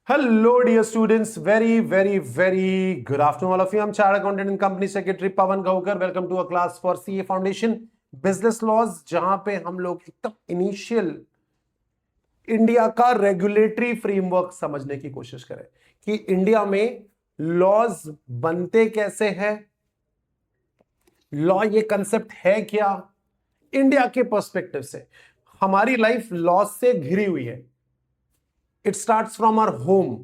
Hello, dear students. Very good afternoon, all of you. I'm Chartered Accountant and Company Secretary Pawan Gaukar. Welcome to a class for CA Foundation Business Laws, जहां पे हम लोग एकदम initial India का regulatory framework समझने की कोशिश करें कि इंडिया में लॉज बनते कैसे हैं, लॉ ये कंसेप्ट है क्या, इंडिया के पर्सपेक्टिव से। हमारी लाइफ लॉज से घिरी हुई है। It starts from our home.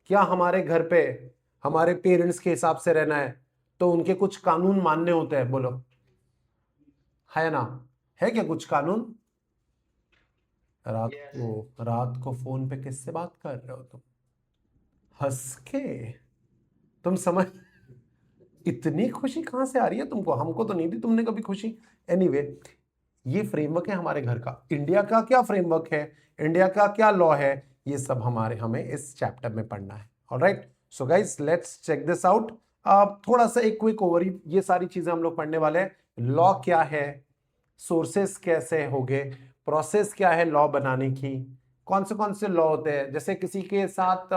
क्या हमारे घर पे हमारे पेरेंट्स के हिसाब से रहना है तो उनके कुछ कानून मानने होते हैं? बोलो, है ना? है क्या कुछ कानून? रात को फोन पे किससे बात कर रहे हो तुम? हंस के? तुम समझ, इतनी खुशी कहां से आ रही है तुमको? हमको तो नहीं दी तुमने कभी खुशी। एनीवे, ये फ्रेमवर्क है हमारे घर का। इंडिया का क्या फ्रेमवर्क है, इंडिया का क्या लॉ है, ये सब हमें इस चैप्टर में पढ़ना है। Alright, so guys let's check this out. थोड़ा सा एक क्विक ओवरव्यू, ये सारी चीजें हम लोग पढ़ने वाले हैं। लॉ क्या है, सोर्सेस कैसे होंगे, प्रोसेस क्या है लॉ बनाने की, कौन से लॉ होते हैं। जैसे किसी के साथ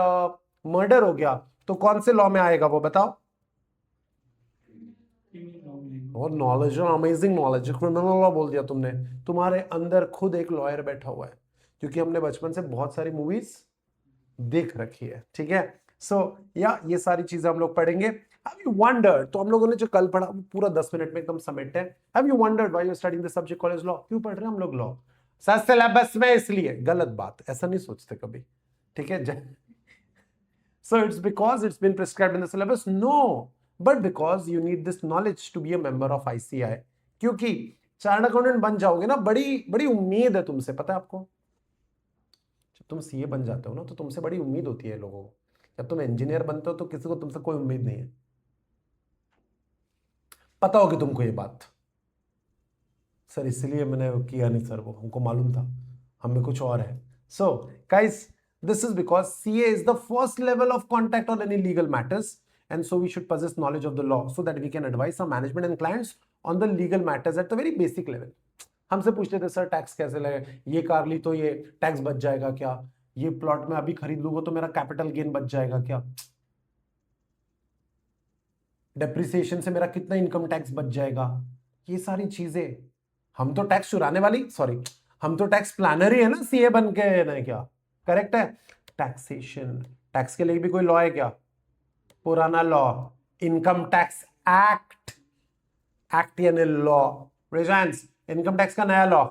मर्डर हो गया तो कौन से लॉ में आएगा वो बताओ? और knowledge, amazing knowledge, criminal law बोल दिया तुमने। तुम्हारे अंदर खुद एक लॉयर बैठा हुआ है, क्योंकि हमने बचपन से बहुत सारी मूवीज देख रखी है। ठीक है, सो या ये सारी चीजें हम लोग पढ़ेंगे। हैव यू वंडर्ड, तो हम लोगों ने जो कल पढ़ा वो पूरा 10 मिनट में एकदम समेटते हैं। Have you wondered why you studying the subject college law? क्यों पढ़ रहे हैं हम लोग लॉ? सर सिलेबस में इसलिए। गलत बात, ऐसा नहीं सोचते कभी। ठीक है, so it's because it's been prescribed in the syllabus? No, but because you need this knowledge to be a member of ICI. क्योंकि चार्टर्ड अकाउंटेंट बन जाओगे ना, बड़ी बड़ी उम्मीद है तुमसे, पता है आपको? जब तुम सीए बन जाते हो ना तो तुमसे बड़ी उम्मीद होती है लोगों को। जब तुम इंजीनियर बनते हो तो किसी को तुमसे कोई उम्मीद नहीं है। पता होगी तुमको ये बात। सर इसलिए मैंने किया नहीं सर, वो हमको मालूम था, हमें कुछ और है। So guys, this is because CA is the first level of contact on any legal matters, and so we should possess knowledge of the law so that we can advise our management and clients on the legal matters at the very basic level. हमसे पूछते थे sir tax कैसे लगे, ये car ली तो ये tax बच जाएगा क्या, ये प्लॉट में अभी खरीद लूंगा तो मेरा कैपिटल गेन बच जाएगा क्या, डेप्रिसिएशन से मेरा कितना इनकम टैक्स बच जाएगा, ये सारी चीजें। हम तो टैक्स चुराने वाली, सॉरी, हम तो टैक्स प्लानर ही है ना सीए बन के, नहीं क्या? करेक्ट है। टैक्सेशन, टैक्स के लिए भी कोई लॉ है क्या? पुराना law, income tax act, act यानी लॉ। रेजांस, इनकम टैक्स का नया law.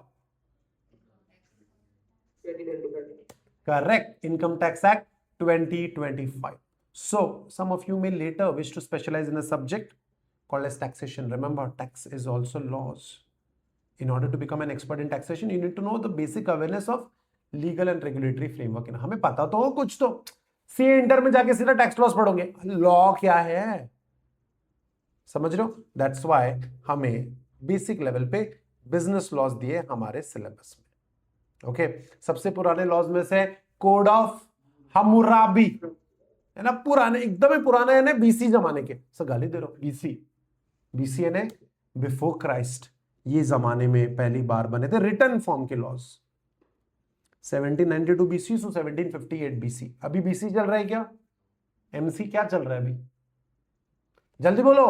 Correct, income tax act 2025. So some of you may later wish to specialize in a subject called as taxation. Remember, tax is also laws. In order to become an expert in taxation, you need to know the basic awareness of legal and regulatory framework. हमें पता तो हो कुछ तो। CA inter में जाके सीधा tax loss पढ़ोगे, लॉ क्या है? समझ रहे हो? दैट्स व्हाई हमें बेसिक लेवल पे बिजनेस लॉज दिए हमारे सिलेबस में। ओके, सबसे पुराने लॉज में से कोड ऑफ हम्मुराबी है ना, पुराने, एकदम ही पुराने है ना, बीसी जमाने के। सर गाली दे रहा हूं, बीसी, बीसी है ना, बिफोर क्राइस्ट। ये जमाने में पहली बार बने थे रिटर्न फॉर्म के लॉज। 1792 बीसी सो 1758 बीसी। अभी बीसी चल रहा है क्या? एमसी क्या चल रहा है अभी? जल्दी बोलो।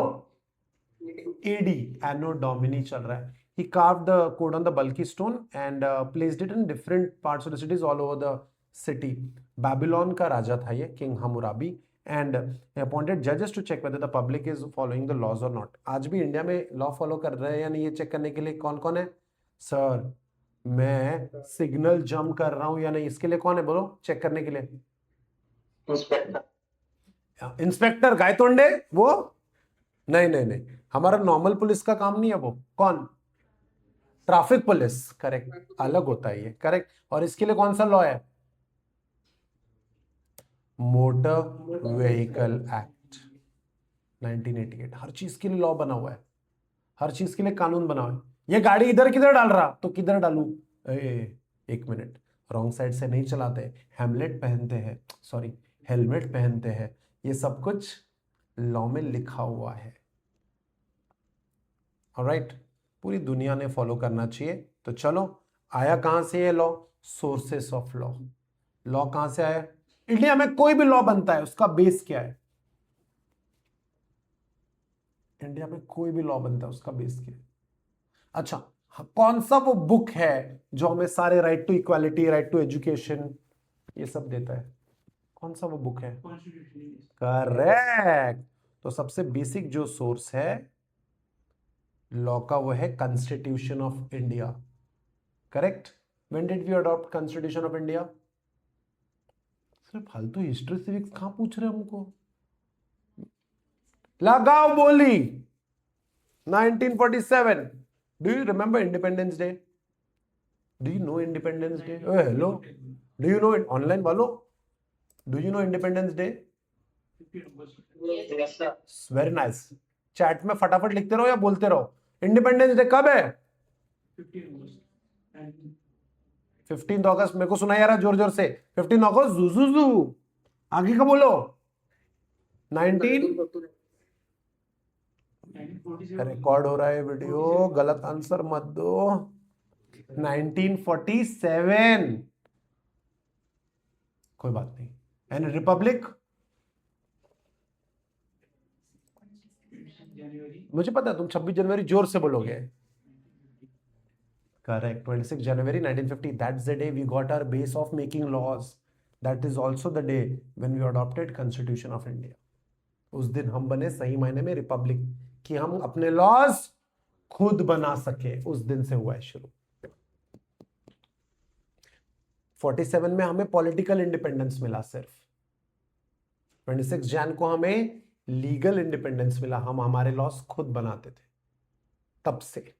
एडी, एनो डोमिनी चल रहा है। He carved the code on the bulky stone and placed it in different parts of the cities all over the city. Babylon का राजा था ये, King Hammurabi, and he appointed judges to check whether the public is following the laws or not. आज भी India में law follow कर रहे हैं या नहीं, ये चेक करने के लिए कौन कौन है? सर मैं सिग्नल जंप कर रहा हूं या नहीं, इसके लिए कौन है बोलो, चेक करने के लिए? इंस्पेक्टर गायतोंडे वो? नहीं नहीं नहीं, हमारा नॉर्मल पुलिस का काम नहीं है वो। कौन? Traffic police. करेक्ट, अलग होता है ये। करेक्ट, और इसके लिए कौन सा लॉ है? Motor vehicle act 1988। हर चीज के लिए लॉ बना हुआ है, हर चीज के लिए कानून बना हुआ है। ये गाड़ी इधर किधर डाल रहा तो किधर डालू? एक मिनट, रॉन्ग साइड से नहीं चलाते, हेमलेट पहनते हैं, सॉरी हेलमेट पहनते हैं, ये सब कुछ लॉ में लिखा हुआ है। ऑलराइट, पूरी दुनिया ने फॉलो करना चाहिए। तो चलो, आया कहां से ये law? Sources of law. Law कहां से आया? इंडिया में कोई भी लॉ बनता है उसका बेस क्या है? इंडिया में कोई भी लॉ बनता है उसका बेस क्या है? अच्छा, कौन सा वो बुक है जो हमें सारे right to equality, right to education, ये सब देता है? कौन सा वो बुक है? करेक्ट। तो सबसे बेसिक जो सोर्स है लॉ का वो है constitution of India. Correct. When did we adopt constitution of India? सिर्फ फालतू हिस्ट्री सिविक्स कहां पूछ रहे हमको? लगाओ बोली। 1947। Do you remember independence day? Do you know independence day? Hello, do you know it? Online वालों, do you know independence day? Very nice. Chat में फटाफट लिखते रहो या बोलते रहो। इंडिपेंडेंस डे कब है? 15 अगस्त। मेरे को सुना यार जोर जोर से। 15 अगस्त जू। आगे का बोलो। 19 रिकॉर्ड हो रहा है वीडियो, गलत आंसर मत दो। 1947। कोई बात नहीं। And Republic? मुझे पता है तुम 26 जनवरी जोर से बोलोगे। Correct. 26 January 1950. That's the day we got our base of making laws. That is also the day when we adopted Constitution of India. उस दिन हम बने सही मायने में रिपब्लिक, कि हम अपने लॉज खुद बना सके। उस दिन से हुआ है शुरू। 47 में हमें पॉलिटिकल इंडिपेंडेंस मिला सिर्फ। 26 जैन को हमें लीगल इंडिपेंडेंस मिला, हम हमारे लॉज खुद बनाते थे तब से।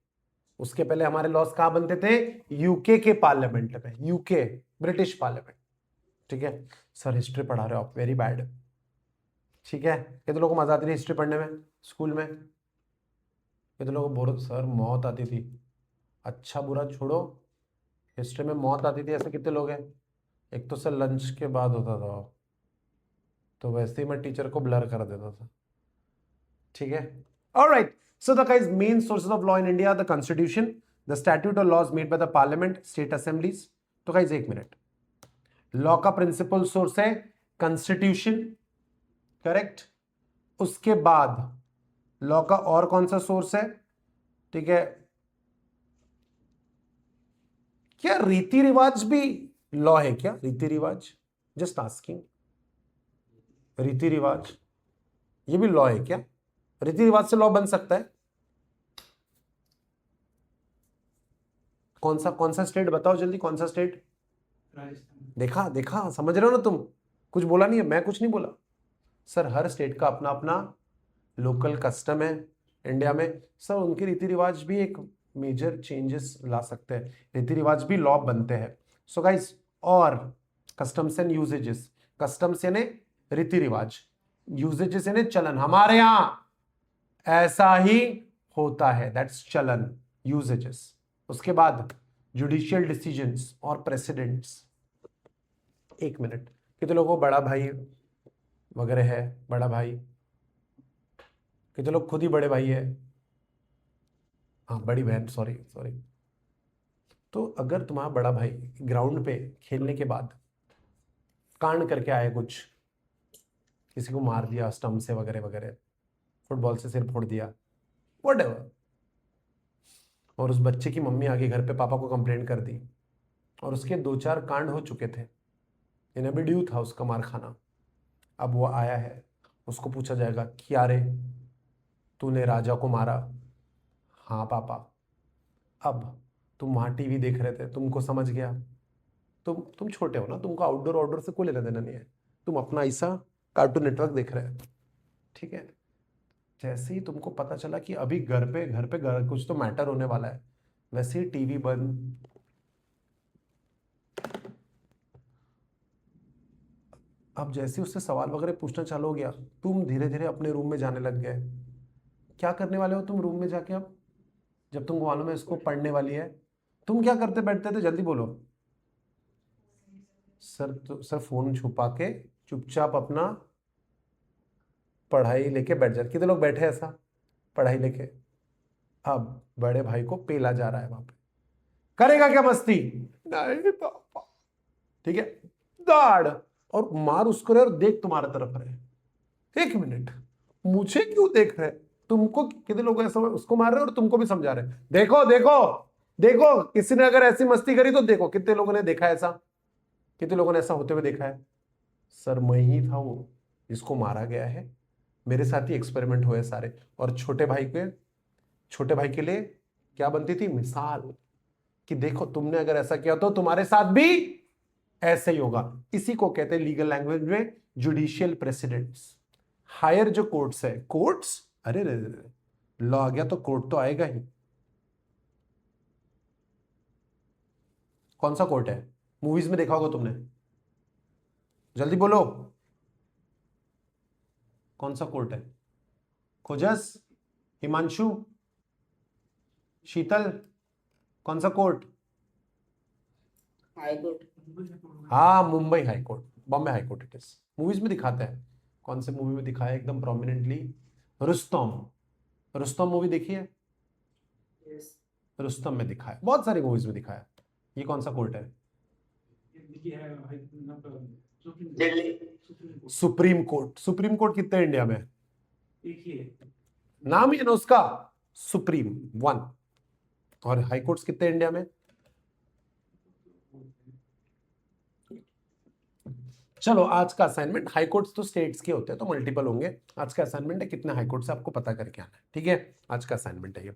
उसके पहले हमारे लॉज कहां बनते थे? यूके के पार्लियामेंट में, यूके ब्रिटिश पार्लियामेंट। ठीक है सर, हिस्ट्री पढ़ा रहे हो आप, वेरी बैड। ठीक है, कितने लोगों को मजा आती थी हिस्ट्री पढ़ने में स्कूल में? कितने लोगों को बोलो सर मौत आती थी? अच्छा बुरा छोड़ो, हिस्ट्री में मौत आती थी ऐसे कितने लोग हैं? एक तो सर लंच के बाद होता था, तो वैसे ही मैं टीचर को ब्लर कर देता था। ठीक है, alright. So the guys main sources of law in India, the constitution, the statute or laws made by the parliament, state assemblies. तो guys एक मिनट, लॉ का प्रिंसिपल सोर्स है कॉन्स्टिट्यूशन, करेक्ट। उसके बाद लॉ का और कौन सा सोर्स है? ठीक है, क्या रीति रिवाज भी लॉ है क्या? रीति रिवाज, जस्ट आस्किंग। रीति रिवाज ये भी लॉ है क्या? रीति रिवाज से लॉ बन सकता है? कौन सा स्टेट बताओ जल्दी, कौन सा स्टेट? देखा देखा, समझ रहे हो ना तुम? कुछ बोला नहीं है, मैं कुछ नहीं बोला। सर हर स्टेट का अपना अपना लोकल कस्टम है इंडिया में। सर उनके रीति रिवाज भी एक मेजर चेंजेस ला सकते हैं, रीति रिवाज भी लॉ बनते हैं। सो गाइस, और कस्टम्स एंड यूजेजेस, कस्टम्स यानी रीति रिवाज, यूजेजेस यानी चलन। हमारे यहां ऐसा ही होता है, दैट्स चलन, यूजेजेस। उसके बाद जुडिशियल डिसीजंस और प्रेसिडेंट्स। एक मिनट, कितने लोगों को बड़ा भाई वगैरह है? बड़ा भाई, कितने लोग खुद ही बड़े भाई है? हाँ बड़ी बहन, सॉरी सॉरी। तो अगर तुम्हारा बड़ा भाई ग्राउंड पे खेलने के बाद कांड करके आए, कुछ किसी को मार दिया स्टंप से वगैरह वगैरह, फुटबॉल से सिर फोड़ दिया, व्हाटएवर, और उस बच्चे की मम्मी आगे घर पे पापा को कंप्लेंट कर दी, और उसके 2-4 कांड हो चुके थे, इन्हें भी ड्यू था उसका मार खाना। अब वो आया है, उसको पूछा जाएगा क्या रे तूने राजा को मारा? हाँ पापा। अब तुम वहाँ टीवी देख रहे थे, तुमको समझ गया, तुम छोटे हो ना, तुमको आउटडोर ऑर्डर से कोई लेना देना नहीं है, तुम अपना ऐसा कार्टून नेटवर्क देख रहे हो। ठीक है, जैसे ही तुमको पता चला कि अभी घर पे कुछ तो मैटर होने वाला है, वैसे ही टीवी बंद। अब जैसे उससे सवाल वगैरह पूछना चालू हो गया, तुम धीरे धीरे अपने रूम में जाने लग गए। क्या करने वाले हो तुम रूम में जाके? अब जब तुमको मालूम है इसको पढ़ने वाली है, तुम क्या करते बैठते थे? जल्दी बोलो। सर फोन छुपा के चुपचाप अपना पढ़ाई लेके बैठ जाते। कितने लोग बैठे ऐसा पढ़ाई लेके? अब बड़े भाई को पेला जा रहा है वहां पे, करेगा क्या मस्ती? नहीं पापा। ठीक है, दाड़ और मार उसको रहे और देख तुम्हारे तरफ रहे। एक मिनट, मुझे क्यों देख रहे? तुमको कितने लोग ऐसा उसको मार रहे और तुमको भी समझा रहे, देखो देखो देखो। किसी ने अगर ऐसी मस्ती करी तो देखो, कितने लोगों ने देखा ऐसा, कितने लोगों ने ऐसा होते हुए देखा है? सर मैं ही था वो जिसको मारा गया है, मेरे साथ ही एक्सपेरिमेंट हुए सारे। और छोटे भाई के लिए क्या बनती थी मिसाल, कि देखो तुमने अगर ऐसा किया तो तुम्हारे साथ भी ऐसे ही होगा। इसी को कहते हैं लीगल लैंग्वेज में जुडिशियल प्रेसिडेंट्स। हायर जो कोर्ट्स है, कोर्ट्स, अरे लॉ आ गया तो कोर्ट तो आएगा ही। कौन सा कोर्ट है? मूवीज में देखा होगा तुमने, जल्दी बोलो। कौन सा कोर्ट है? खोजस, हिमांशु, शीतल, कौन सा कोर्ट? High court. हाँ, Mumbai high court, Bombay high court it is. Movies में दिखाते हैं। कौन से मूवी में दिखाया है एकदम प्रोमिनेंटली? रुस्तम। रुस्तम मूवी देखी है? यस। रुस्तम में दिखाया, बहुत सारी मूवीज में दिखाया। ये कौन सा कोर्ट है? Delhi. Supreme court. Supreme court कितने हैं इंडिया में? नाम ही है ना उसका, सुप्रीम, वन। और हाई कोर्ट्स कितने हैं इंडिया में? चलो आज का असाइनमेंट, हाई कोर्ट्स तो स्टेट्स के होते हैं तो मल्टीपल होंगे। आज का असाइनमेंट है कितने हाई कोर्ट्स आपको पता करके आना है, ठीक है? आज का असाइनमेंट है ये।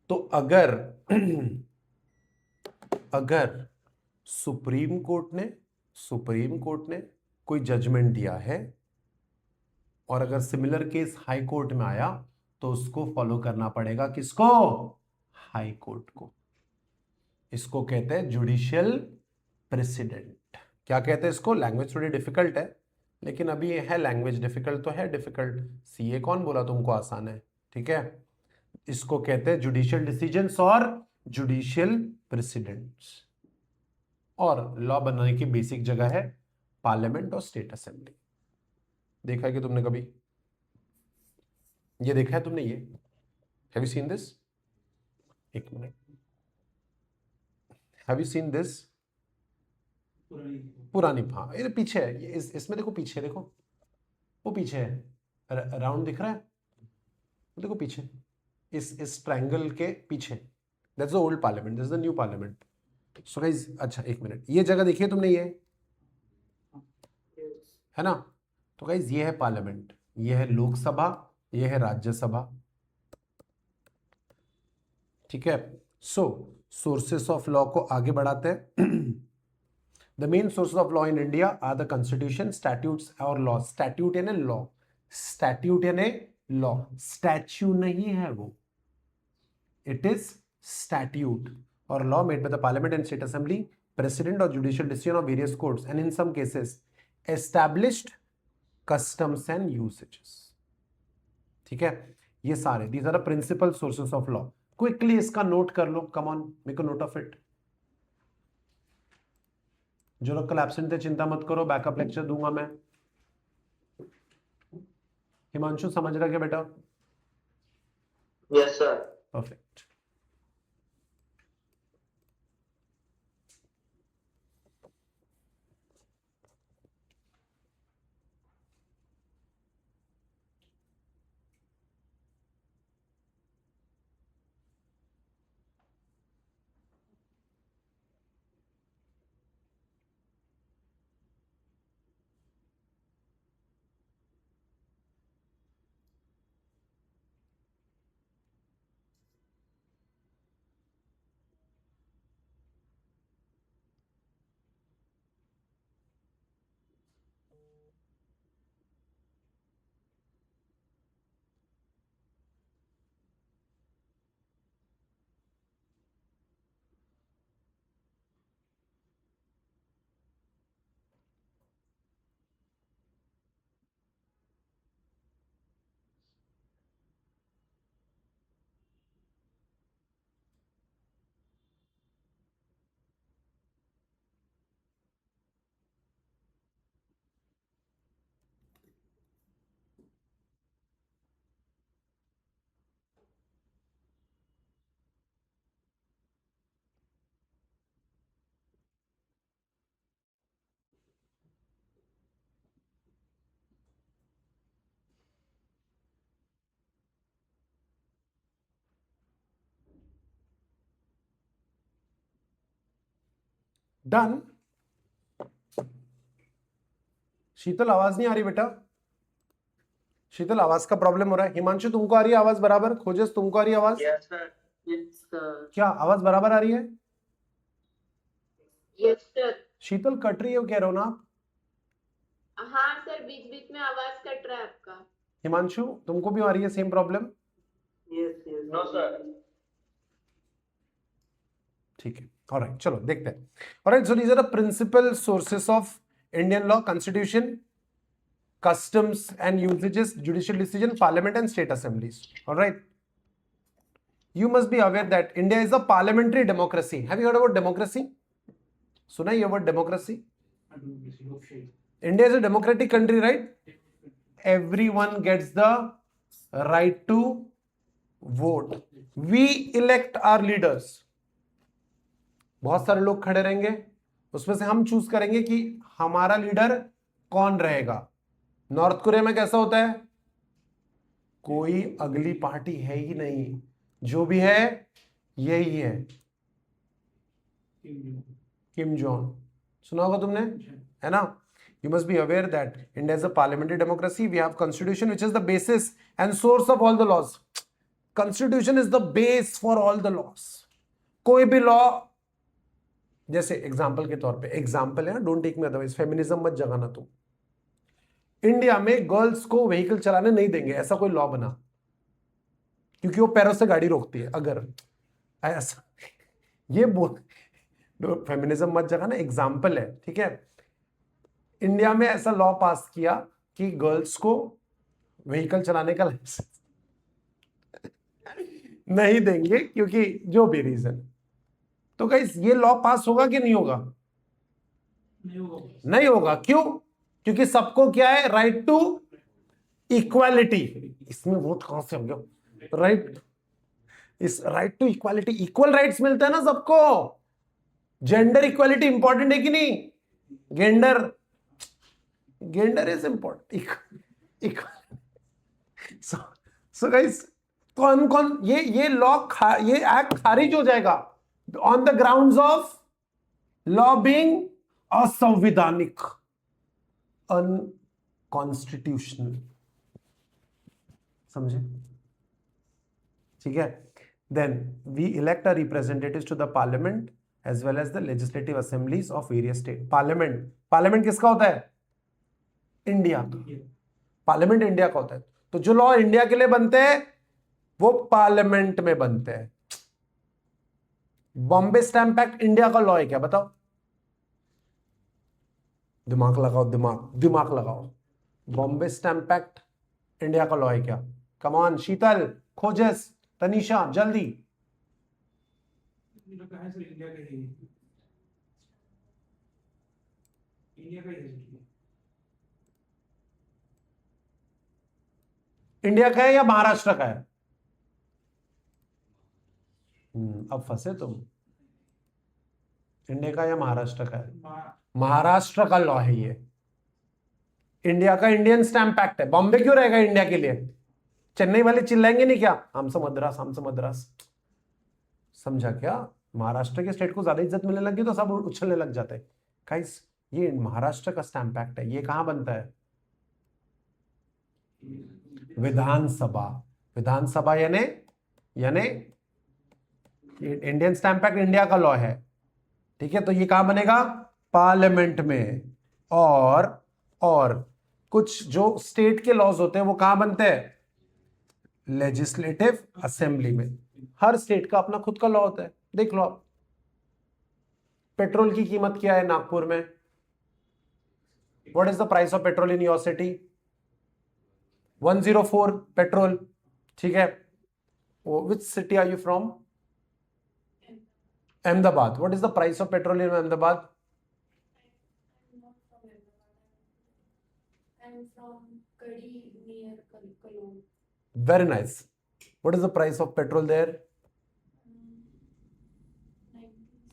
तो अगर अगर सुप्रीम कोर्ट ने कोई जजमेंट दिया है और अगर सिमिलर केस हाई कोर्ट में आया तो उसको फॉलो करना पड़ेगा किसको? हाई कोर्ट को। इसको कहते हैं जुडिशियल प्रेसिडेंट। क्या कहते हैं इसको? लैंग्वेज थोड़ी डिफिकल्ट है, लेकिन अभी ये है लैंग्वेज डिफिकल्ट तो है डिफिकल्ट। सीए कौन बोला तुमको आसान है? ठीक है, इसको कहते हैं जुडिशियल डिसीजंस और जुडिशियल प्रेसिडेंट्स। और लॉ बनाने की बेसिक जगह है पार्लियामेंट और स्टेट असेंबली। देखा है कि तुमने कभी ये देखा है तुमने? ये हैव यू सीन दिस? एक minute, have you seen this? पुरानी, हाँ ये पीछे है, ये इसमें देखो, पीछे देखो, वो पीछे है, राउंड दिख रहा है, वो देखो पीछे, इस ट्रायंगल के पीछे। That's the old parliament, this is the new parliament. So guys, अच्छा एक मिनट, ये जगह देखिए तुमने, ये है ना? तो गाइस ये है पार्लियामेंट, ये है लोकसभा, ये है राज्यसभा, ठीक है? सो सोर्सेस ऑफ लॉ को आगे बढ़ाते हैं। The main sources of law in India are the constitution, statutes और लॉ। स्टैट्यूट यानी लॉ, स्टैट्यूट यानी लॉ, स्टैच्यू नहीं है वो, इट इज स्टैट्यूट। और law made by the parliament and state assembly, president और judicial decision of various courts and in some cases established customs and usages. ठीक है, ये सारे these are the principal sources of law. Quickly इसका note कर लो, come on make a note of it. जो लोग कल एब्सेंट थे चिंता मत करो, बैकअप लेक्चर दूंगा मैं। हिमांशु समझ रहा क्या बेटा? Yes sir. परफेक्ट। डन। शीतल आवाज नहीं आ रही बेटा, शीतल आवाज का प्रॉब्लम हो रहा है। हिमांशु तुमको आ रही है आवाज बराबर? खोजस तुमको आ रही है आवाज? यस सर, यस सर, क्या आवाज बराबर आ रही है? Yes sir. शीतल कट रही है कह रहे हो ना आप? हाँ सर, बीच बीच में आवाज कट रहा है आपका। हिमांशु तुमको भी आ रही है same problem? Yes yes. No sir. ठीक है, ऑलराइट, चलो देखते हैं। Alright, so these are the principal sources of Indian law: constitution, customs and usages, judicial decision, parliament and state assemblies. All right, you must be aware that India is a parliamentary democracy. Have you heard about democracy? सुना ये word democracy? India is a democratic country, right? Everyone gets the right to vote. We elect our leaders. बहुत सारे लोग खड़े रहेंगे, उसमें से हम चूज करेंगे कि हमारा लीडर कौन रहेगा। नॉर्थ कोरिया में कैसा होता है? कोई अगली पार्टी है ही नहीं, जो भी है यही है, किम जोंग। सुना होगा तुमने, है ना? You must be aware that India is a parliamentary democracy. We have constitution which is the basis and source of all the laws. Constitution is the base for all the laws. कोई भी law, जैसे example के तौर पे, example है, don't take me otherwise, feminism मत जगाना तुम। इंडिया में गर्ल्स को व्हीकल चलाने नहीं देंगे, ऐसा कोई लॉ बना, क्योंकि वो पैरों से गाड़ी रोकती है। अगर ऐसा ये बोल, फेमिनिज्म मत जगाना, एग्जाम्पल है, ठीक है। इंडिया में ऐसा लॉ पास किया कि गर्ल्स को व्हीकल चलाने का लाइसेंस नहीं देंगे, क्योंकि जो भी रीजन। तो गाइस ये लॉ पास होगा कि नहीं होगा? नहीं होगा। क्यों? क्योंकि सबको क्या है? Right to equality. इसमें वोट कहां से हो गया? राइट, इस right to equality, equal rights मिलते हैं ना सबको। जेंडर इक्वालिटी इंपॉर्टेंट है कि नहीं? Gender is important. So guys, कौन कौन ये लॉ ये एक्ट खारिज हो जाएगा on the grounds of law being असंवैधानिक, अनकॉन्स्टिट्यूशनल। समझे? ठीक है। Then we elect our representatives to the parliament as well as the legislative assemblies of various state. Parliament किसका होता है? इंडिया का। पार्लियामेंट इंडिया का होता है। तो जो लॉ इंडिया के लिए बनते हैं वो पार्लियामेंट में बनते हैं। बॉम्बे स्टैंप एक्ट इंडिया का लॉ है क्या? बताओ, दिमाग लगाओ, दिमाग लगाओ। बॉम्बे स्टैंप एक्ट इंडिया का लॉ है क्या? कम ऑन, शीतल, खोजस, तनीषा, जल्दी। इंडिया का है या महाराष्ट्र का है? अब फंसे तुम। इंडिया का या महाराष्ट्र का है? महाराष्ट्र का लॉ है ये। इंडिया का इंडियन स्टैंप एक्ट है। बॉम्बे क्यों रहेगा इंडिया के लिए? चेन्नई वाले चिल्लाएंगे नहीं क्या, हमसे मद्रास, हमसे मद्रास? समझा क्या? महाराष्ट्र के स्टेट को ज्यादा इज्जत मिलने लगी तो सब उछलने लग जाते हैं। गाइस ये महाराष्ट्र का स्टैंप एक्ट है। ये कहां बनता है? विधानसभा। विधानसभा यानी इंडियन स्टैंप एक्ट इंडिया का लॉ है, ठीक है। तो ये कहां बनेगा? पार्लियामेंट में। और कुछ जो स्टेट के लॉज होते हैं वो कहां बनते हैं? लेजिस्लेटिव असेंबली में। हर स्टेट का अपना खुद का लॉ होता है। देख लो आप, पेट्रोल की कीमत क्या है नागपुर में? What is the price of petrol in your city? 104 petrol, ठीक है। Which city are you from? Ahmedabad. What is the price of petrol in Ahmedabad? I'm from Kadi near Kalol. Very nice. What is the price of petrol there?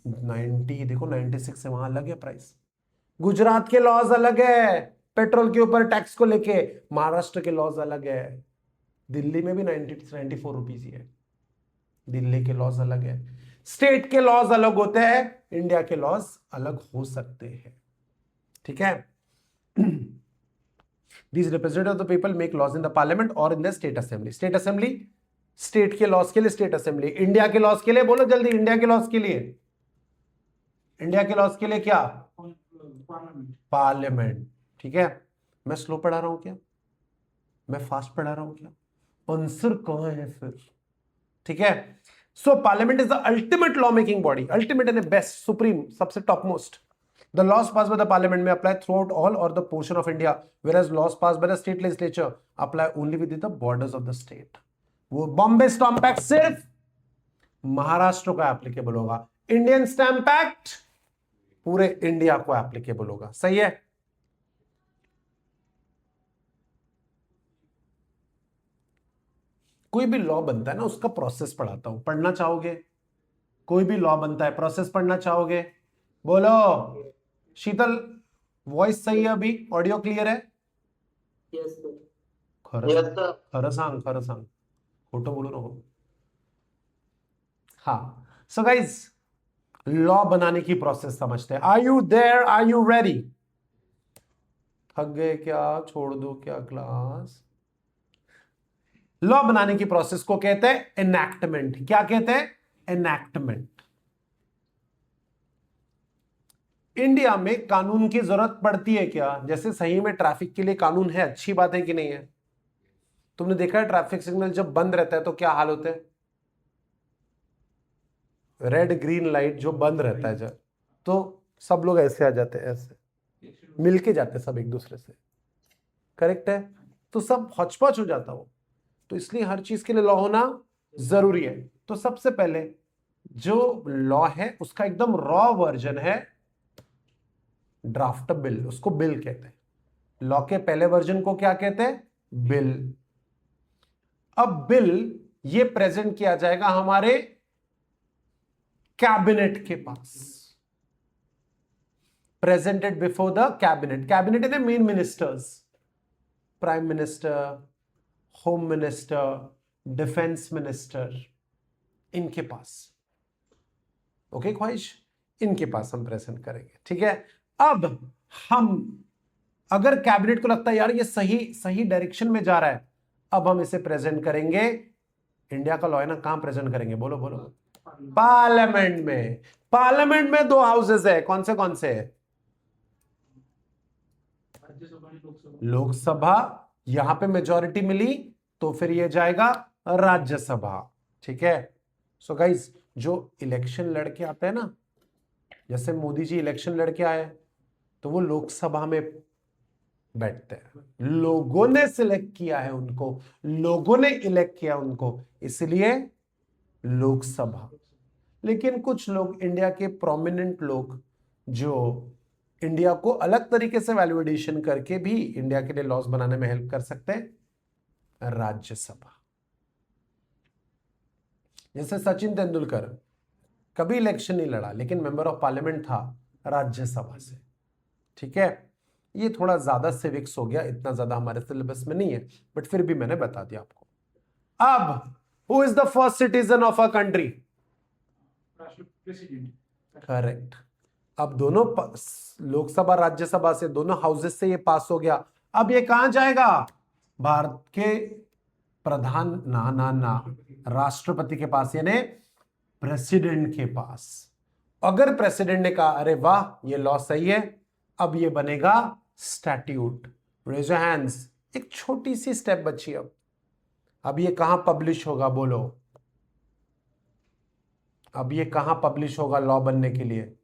90। देखो 96 से वहां अलग है price. Gujarat के laws अलग है पेट्रोल के ऊपर टैक्स को लेके, महाराष्ट्र के लॉज अलग है। दिल्ली में भी 94 रुपीज ही है, दिल्ली के लॉज अलग है। स्टेट के लॉज अलग होते हैं, इंडिया के लॉज अलग हो सकते हैं, ठीक है। These representatives of the people make laws in the parliament or in the state assembly. State assembly, state के लॉस के लिए स्टेट असेंबली, इंडिया के लॉस के लिए बोलो जल्दी, इंडिया के लॉस के लिए, इंडिया के लॉस के लिए क्या? पार्लियामेंट, ठीक है। मैं स्लो पढ़ा रहा हूं क्या, मैं फास्ट पढ़ा रहा हूं क्या? आंसर कहां है फिर, ठीक है। So parliament is the ultimate law making body, ultimate and best, supreme, सबसे top most. The laws passed by the parliament may apply throughout all or the portion of India, whereas laws passed by the state legislature apply only within the borders of the state. वो Bombay stamp act सिर्फ महाराष्ट्र को applicable होगा, Indian stamp act पूरे India को applicable होगा, सही है। कोई भी लॉ बनता है ना, उसका प्रोसेस पढ़ाता हूं, पढ़ना चाहोगे? कोई भी लॉ बनता है, प्रोसेस पढ़ना चाहोगे? बोलो। शीतल, वॉइस सही है अभी, ऑडियो क्लियर है? खरं सांग, खरं सांग, खोटं बोलू नको। हाँ, सो गाइज लॉ बनाने की प्रोसेस समझते हैं। Are you there, are you ready? थक गए क्या, छोड़ दो क्या क्लास? लॉ बनाने की प्रोसेस को कहते हैं एनैक्टमेंट। क्या कहते हैं? एनैक्टमेंट। इंडिया में कानून की जरूरत पड़ती है क्या? जैसे सही में ट्रैफिक के लिए कानून है, अच्छी बात है कि नहीं है? तुमने देखा है ट्रैफिक सिग्नल जब बंद रहता है तो क्या हाल होते हैं? रेड ग्रीन लाइट जो बंद रहता है जब, तो सब लोग ऐसे आ जाते हैं, ऐसे मिलके जाते हैं सब एक दूसरे से, करेक्ट है? तो सब हौच-पौच हो जाता हो, तो इसलिए हर चीज के लिए लॉ होना जरूरी है। तो सबसे पहले जो लॉ है उसका एकदम रॉ वर्जन है ड्राफ्ट बिल, उसको बिल कहते हैं। लॉ के पहले वर्जन को क्या कहते हैं? बिल। अब बिल ये प्रेजेंट किया जाएगा हमारे कैबिनेट के पास, presented before the cabinet. Cabinet in main ministers, prime minister, home minister, defence minister, इनके पास, ओके ख्वाहिश, इनके पास हम प्रेजेंट करेंगे, ठीक है। अब हम अगर कैबिनेट को लगता है यार ये सही सही डायरेक्शन में जा रहा है, अब हम इसे प्रेजेंट करेंगे, इंडिया का लॉ है ना, कहां प्रेजेंट करेंगे? बोलो बोलो। पार्लियामेंट में। पार्लियामेंट में दो हाउसेस है, कौन से है? लोकसभा, यहां पे मेजॉरिटी मिली तो फिर ये जाएगा राज्यसभा, ठीक है। सो गाइस जो इलेक्शन लड़के आते हैं ना, जैसे मोदी जी इलेक्शन लड़के आए तो वो लोकसभा में बैठते हैं, लोगों ने सिलेक्ट किया है उनको, लोगों ने इलेक्ट किया उनको, इसलिए लोकसभा। लेकिन कुछ लोग, इंडिया के प्रोमिनेंट लोग, जो इंडिया को अलग तरीके से वैल्यूएशन करके भी इंडिया के लिए लॉस बनाने में हेल्प कर सकते हैं, राज्यसभा। जैसे सचिन तेंदुलकर कभी इलेक्शन नहीं लड़ा लेकिन मेंबर ऑफ पार्लियामेंट था राज्यसभा से, ठीक है। ये थोड़ा ज्यादा सिविक्स हो गया, इतना ज्यादा हमारे सिलेबस में नहीं है, बट फिर भी मैंने बता दिया आपको। अब who is the first citizen of a country? Correct. अब दोनों लोकसभा राज्यसभा से, दोनों हाउसेस से ये पास हो गया। अब ये कहां जाएगा? भारत के प्रधान ना राष्ट्रपति के पास, यानी प्रेसिडेंट के पास। अगर प्रेसिडेंट ने कहा अरे वाह ये लॉ सही है, अब ये बनेगा स्टैट्यूट। Raise your hands. एक छोटी सी स्टेप बची। अब ये कहां पब्लिश होगा? बोलो। अब ये कहां पब्लिश होगा लॉ बनने के लिए?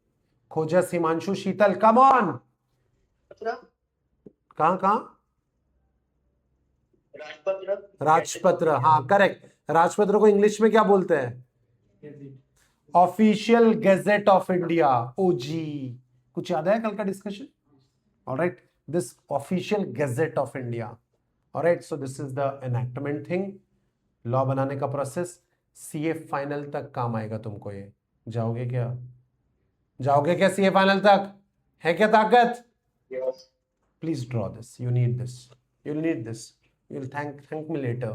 खोजा सीमांशु, शीतल, कम ऑन। कहां? राजपत्र, हाँ करेक्ट। राजपत्र को इंग्लिश में क्या बोलते हैं? ऑफिशियल गेजेट ऑफ इंडिया, ओजी। कुछ याद है कल का discussion? Alright, this official gazette of India. Alright, so this is the enactment thing, law बनाने का प्रोसेस। सीए फाइनल तक काम आएगा तुमको ये। जाओगे क्या? जाओगे क्या सीए फाइनल तक? है क्या ताकत? Please draw this, you need this, you'll need this, you'll thank me later.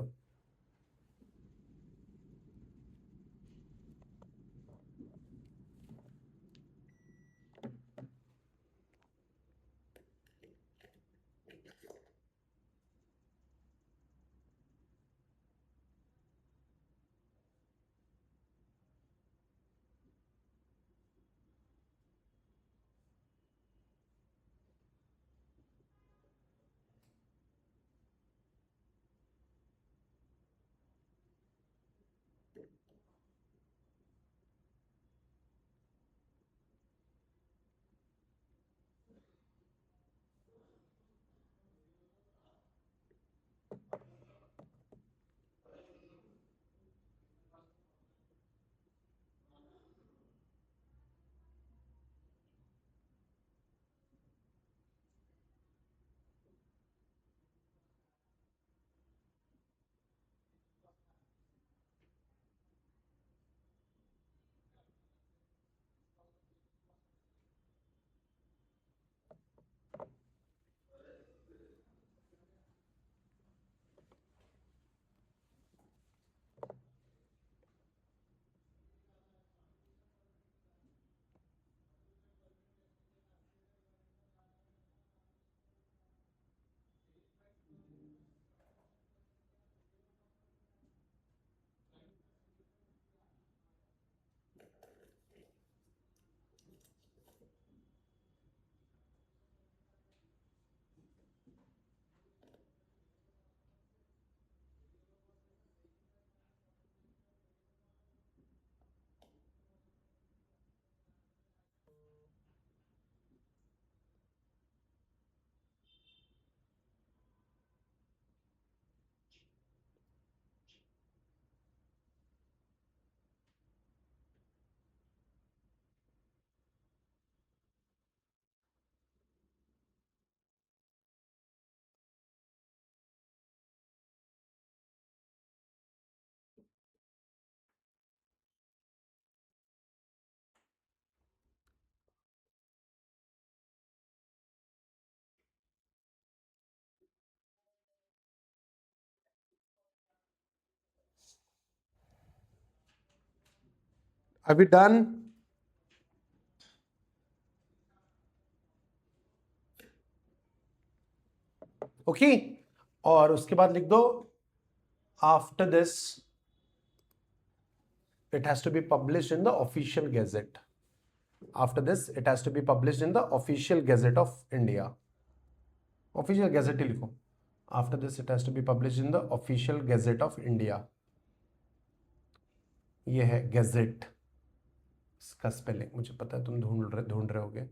Are we done? Okay और उसके बाद लिख दो after this it has to be published in the official gazette. After this it has to be published in the official gazette of India. Official gazette ही लिखो. After this it has to be published in the official gazette of India. ये है gazette. इसका spelling मुझे पता है तुम ढूंढ रहे होगे.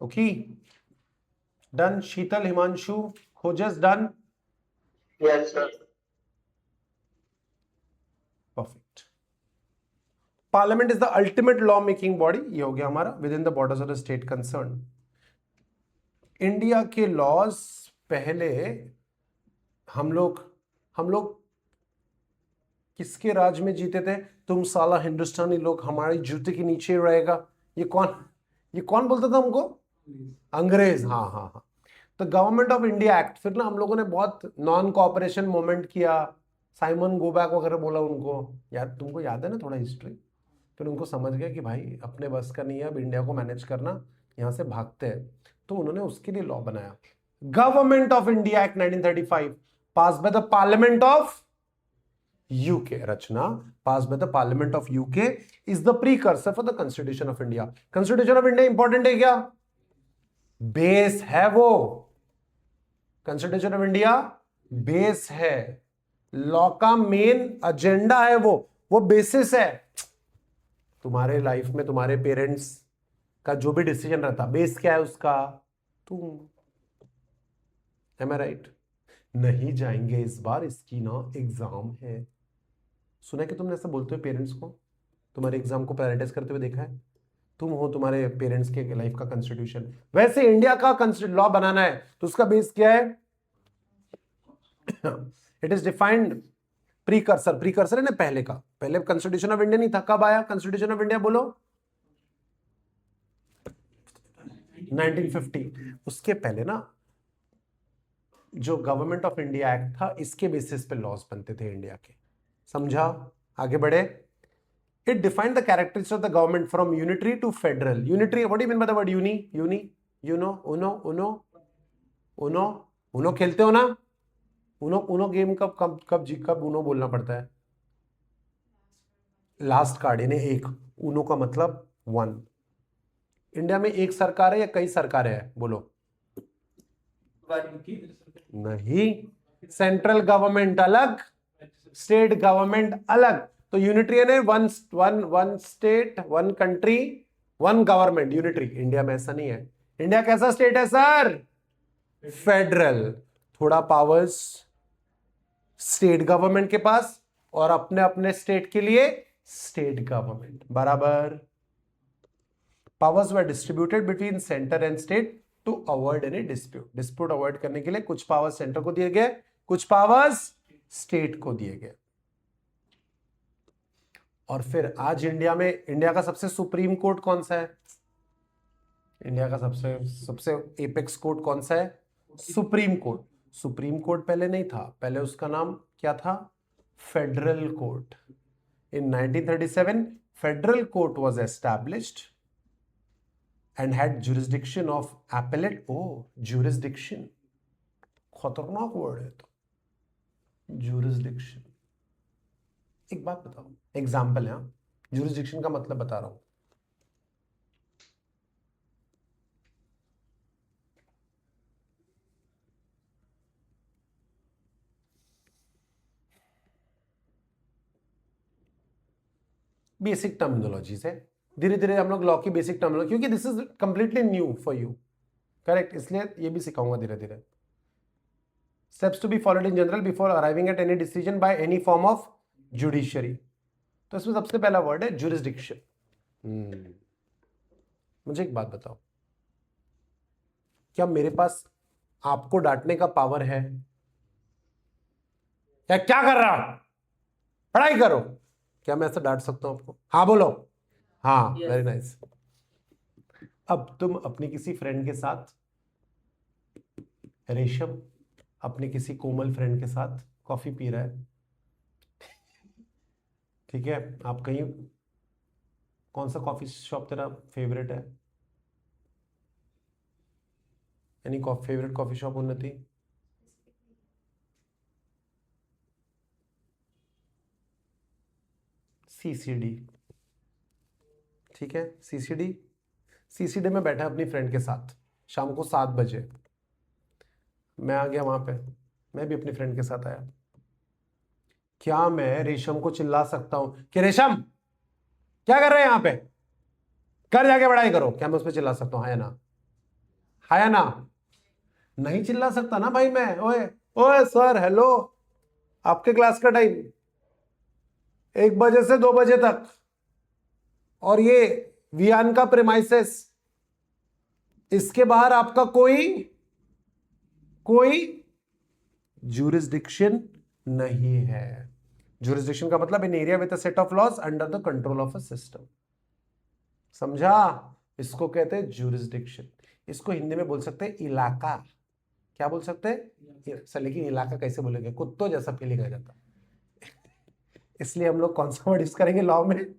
Okay. Done. Sheetal, Himanshu, Khojas done. Yes, sir. Perfect. Parliament is the ultimate law making body. ये हो गया हमारा within the borders of the state concerned. India के लॉज पहले हम लोग किसके राज में जीते थे? तुम साला हिंदुस्तानी लोग हमारी जूते के नीचे रहेगा. ये कौन बोलता था हमको? अंग्रेज. हाँ हाँ हाँ. तो गवर्नमेंट ऑफ इंडिया एक्ट फिर ना हम लोगों ने बहुत नॉन कोऑपरेशन मूवमेंट किया. साइमन गोबैक वगैरह बोला उनको. यार तुमको याद है ना थोड़ा हिस्ट्री. फिर उनको समझ गया कि भाई अपने बस का नहीं है अब इंडिया को मैनेज करना, यहाँ से भागते हैं. तो उन्होंने उसके लिए लॉ बनाया. Government of India act 1935 pass by the parliament of UK. रचना pass by the parliament of UK is the precursor for the constitution of India. Constitution of India important है क्या? बेस है वो. कॉन्स्टिट्यूशन ऑफ इंडिया बेस है. Law का main agenda है वो basis है. तुम्हारे लाइफ में तुम्हारे पेरेंट्स का जो भी डिसीजन रहता बेस क्या है उसका? तुम. एम आई राइट? नहीं जाएंगे इस बार, इसकी ना एग्जाम है. सुना कि तुमने ऐसा बोलते हो पेरेंट्स को? तुम्हारे एग्जाम को प्रायोरिटाइज करते हुए देखा है? तुम हो तुम्हारे पेरेंट्स के लाइफ का कॉन्स्टिट्यूशन. वैसे इंडिया का लॉ बनाना है तो उसका बेस क्या है? इट इज डिफाइंड प्रीकर्सर है ना पहले कॉन्स्टिट्यूशन ऑफ इंडिया नहीं था. कब आया कॉन्स्टिट्यूशन ऑफ इंडिया बोलो? 1950. उसके पहले ना जो गवर्नमेंट ऑफ इंडिया एक्ट था इसके बेसिस पे लॉज बनते थे इंडिया के. समझा? आगे बढ़े. It defined the characteristics of the government from unitary to federal. Unitary, what do you mean by the word uni? Uno खेलते हो ना? उनो गेम कब उनो बोलना पड़ता है? लास्ट कार्ड यानी एक. उनो का मतलब 1. इंडिया में एक सरकार है या कई सरकारें हैं? बोलो. नहीं. सेंट्रल गवर्नमेंट अलग, स्टेट गवर्नमेंट अलग. तो यूनिटरी है one state one country one government. Unitary. India में ऐसा नहीं है. इंडिया कैसा स्टेट है सर? फेडरल. थोड़ा पावर्स स्टेट गवर्नमेंट के पास और अपने अपने स्टेट के लिए स्टेट गवर्नमेंट. बराबर. Powers were distributed between centre and state to avoid any dispute avoid करने के लिए कुछ पावर्स सेंटर को दिए गए, कुछ पावर्स स्टेट को दिए गए. और फिर आज इंडिया का सबसे सुप्रीम कोर्ट कौन सा है? इंडिया का सबसे एपेक्स कोर्ट कौन सा है? Supreme court. सुप्रीम कोर्ट पहले नहीं था. पहले उसका नाम क्या था? Federal court. In 1937 federal court was established and had jurisdiction of appellate. jurisdiction खतरनाक वर्ड है. तो jurisdiction. एक बात बताओ, एग्जाम्पल है. jurisdiction का मतलब बता रहा हूं. बेसिक टर्मिनोलॉजी से धीरे धीरे हम लोग लॉ की बेसिक टर्मिनोलॉजी, क्योंकि this is completely new for you. Correct. इसलिए ये भी सिखाऊंगा धीरे धीरे. Steps to be followed in general before arriving at any decision by any form of judiciary. तो इसमें सबसे पहला वर्ड है जुरिस्डिक्शन. मुझे एक बात बताओ, क्या मेरे पास आपको डांटने का पावर है? क्या क्या कर रहा हो, पढ़ाई करो। क्या मैं ऐसा डांट सकता हूं आपको? हाँ बोलो। हाँ, Yes. Very nice. अब तुम अपनी किसी फ्रेंड के साथ, रेशम अपने किसी कोमल फ्रेंड के साथ कॉफी पी रहा है, ठीक है? आप कहीं, कौन सा कॉफी शॉप तेरा फेवरेट है? एनी फेवरेट कॉफी शॉप उन्नति? सीसीडी, ठीक है, सीसीडी। सीसीडी में बैठा अपनी फ्रेंड के साथ शाम को 7 बजे। मैं आ गया वहां पे, मैं भी अपनी फ्रेंड के साथ आया। क्या मैं रेशम को चिल्ला सकता हूं कि रेशम क्या कर रहे हैं यहां पे, कर जाके पढ़ाई करो? क्या मैं उस पर चिल्ला सकता हूं? हाँ या ना? हाँ या ना? नहीं चिल्ला सकता ना भाई मैं। ओए ओए सर, हेलो, आपके क्लास का टाइम 1 बजे से 2 बजे तक, और ये वियान का प्रेमाइसेस, इसके बाहर आपका कोई कोई jurisdiction नहीं है। jurisdiction का मतलब in area with a set of laws under the control of a system. समझा? इसको कहते हैं jurisdiction। इसको हिंदी में बोल सकते हैं इलाका। क्या बोल सकते हैं सर? लेकिन इलाका कैसे बोलेंगे, कुत्तों जैसा फीलिंग आ जाता। इसलिए हम लोग कौन सा वर्ड यूज करेंगे लॉ में?